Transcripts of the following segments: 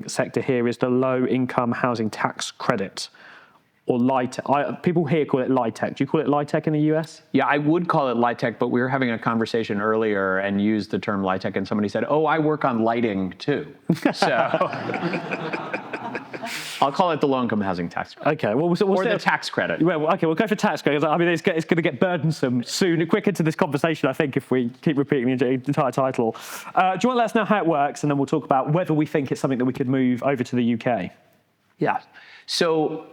housing sector here is the low-income housing tax credit, or LIHTC. People here call it LIHTC. Do you call it LIHTC in the US? Yeah, I would call it LIHTC, but we were having a conversation earlier and used the term LIHTC, and somebody said, "Oh, I work on lighting too." So I'll call it the low-income housing tax credit. Okay, well, or the tax credit. Well, okay, we'll go for tax credit. I mean, it's going to get burdensome soon, quick into this conversation, I think, if we keep repeating the entire title. Do you want to let us know how it works, and then we'll talk about whether we think it's something that we could move over to the UK? Yeah. So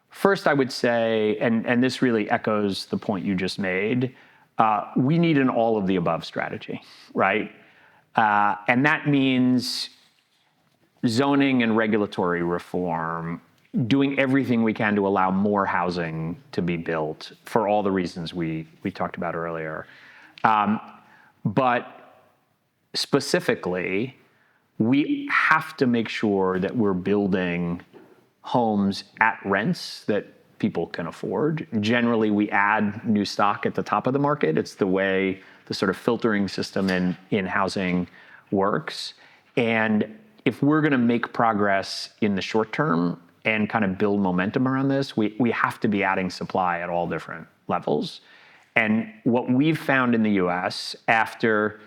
first, I would say, and this really echoes the point you just made, we need an all-of-the-above strategy, right? And that means zoning and regulatory reform, doing everything we can to allow more housing to be built for all the reasons we talked about earlier. But specifically, we have to make sure that we're building homes at rents that people can afford. Generally, we add new stock at the top of the market. It's the way the sort of filtering system in housing works. And if we're going to make progress in the short term and kind of build momentum around this, we have to be adding supply at all different levels. And what we've found in the US, after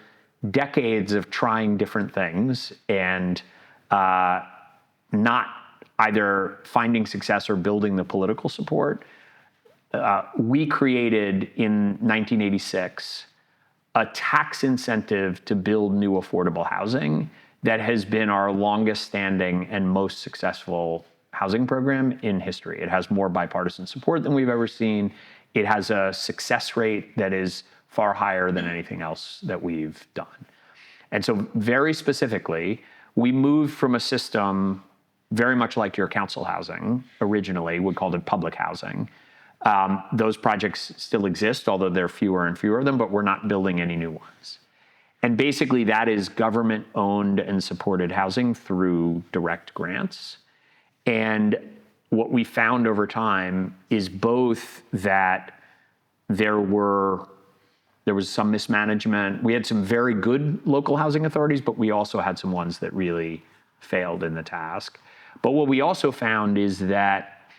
decades of trying different things and not either finding success or building the political support, we created in 1986 a tax incentive to build new affordable housing that has been our longest standing and most successful housing program in history. It has more bipartisan support than we've ever seen. It has a success rate that is far higher than anything else that we've done. And so very specifically, we moved from a system very much like your council housing originally, we called it public housing. Those projects still exist, although there are fewer and fewer of them, but we're not building any new ones. And basically that is government-owned and supported housing through direct grants. And what we found over time is both that there was some mismanagement. We had some very good local housing authorities, but we also had some ones that really failed in the task. But what we also found is that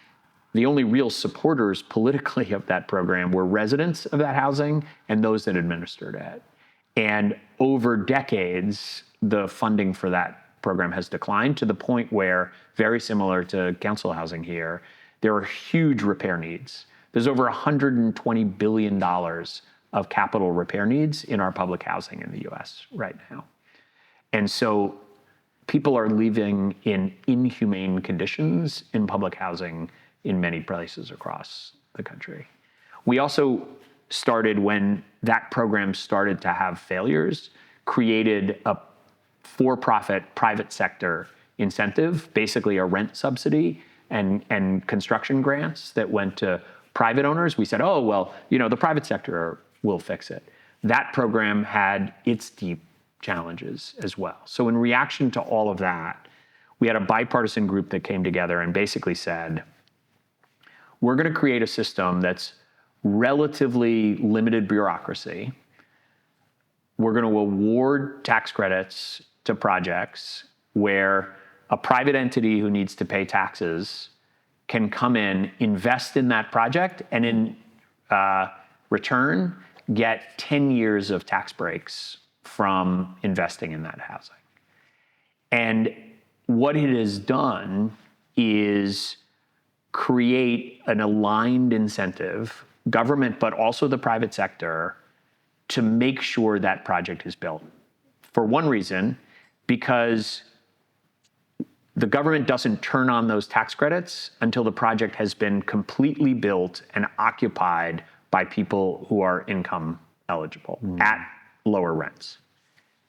the only real supporters politically of that program were residents of that housing and those that administered it. And over decades, the funding for that program has declined to the point where, very similar to council housing here, there are huge repair needs. There's over $120 billion of capital repair needs in our public housing in the US right now. And so people are living in inhumane conditions in public housing in many places across the country. We also started, when that program started to have failures, created a for-profit private sector incentive, basically a rent subsidy and construction grants that went to private owners. We said, oh, well, the private sector will fix it. That program had its deep challenges as well. So in reaction to all of that, we had a bipartisan group that came together and basically said, we're going to create a system that's relatively limited bureaucracy. We're going to award tax credits to projects where a private entity who needs to pay taxes can come in, invest in that project, and in return, get 10 years of tax breaks from investing in that housing. And what it has done is create an aligned incentive, government, but also the private sector, to make sure that project is built. For one reason, because the government doesn't turn on those tax credits until the project has been completely built and occupied by people who are income eligible at lower rents.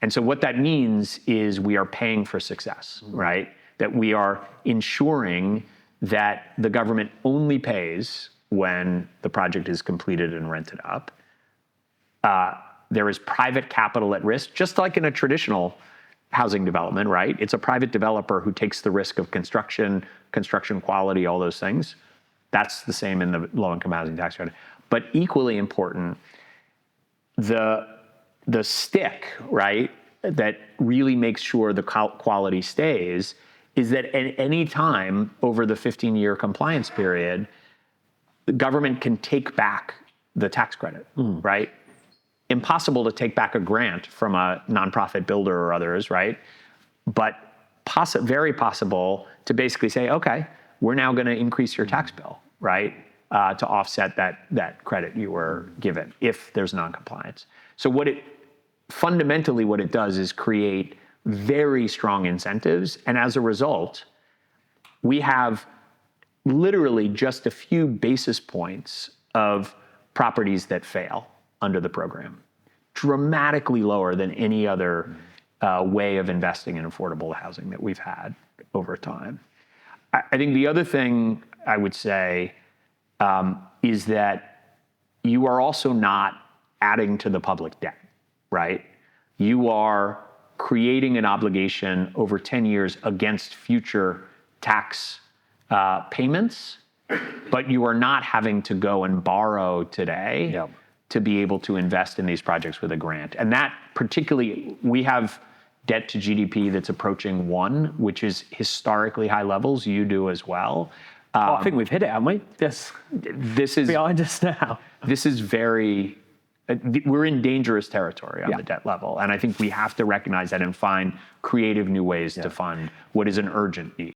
And so what that means is we are paying for success, right? That we are ensuring that the government only pays when the project is completed and rented up. There is private capital at risk, just like in a traditional housing development, right? It's a private developer who takes the risk of construction quality, all those things. That's the same in the low-income housing tax credit. But equally important, the stick, right, that really makes sure the quality stays is that at any time over the 15-year compliance period, the government can take back the tax credit, right? Impossible to take back a grant from a nonprofit builder or others, right? But very possible to basically say, okay, we're now going to increase your tax bill, right? To offset that credit you were given if there's noncompliance. So fundamentally what it does is create very strong incentives. And as a result, we have literally just a few basis points of properties that fail under the program, dramatically lower than any other way of investing in affordable housing that we've had over time. I think the other thing I would say is that you are also not adding to the public debt, right? You are creating an obligation over 10 years against future tax payments, but you are not having to go and borrow today to be able to invest in these projects with a grant. And that particularly, we have debt to GDP that's approaching 1, which is historically high levels. You do as well. I think we've hit it, haven't we? This is behind us now. This is we're in dangerous territory on the debt level. And I think we have to recognize that and find creative new ways to fund what is an urgent need.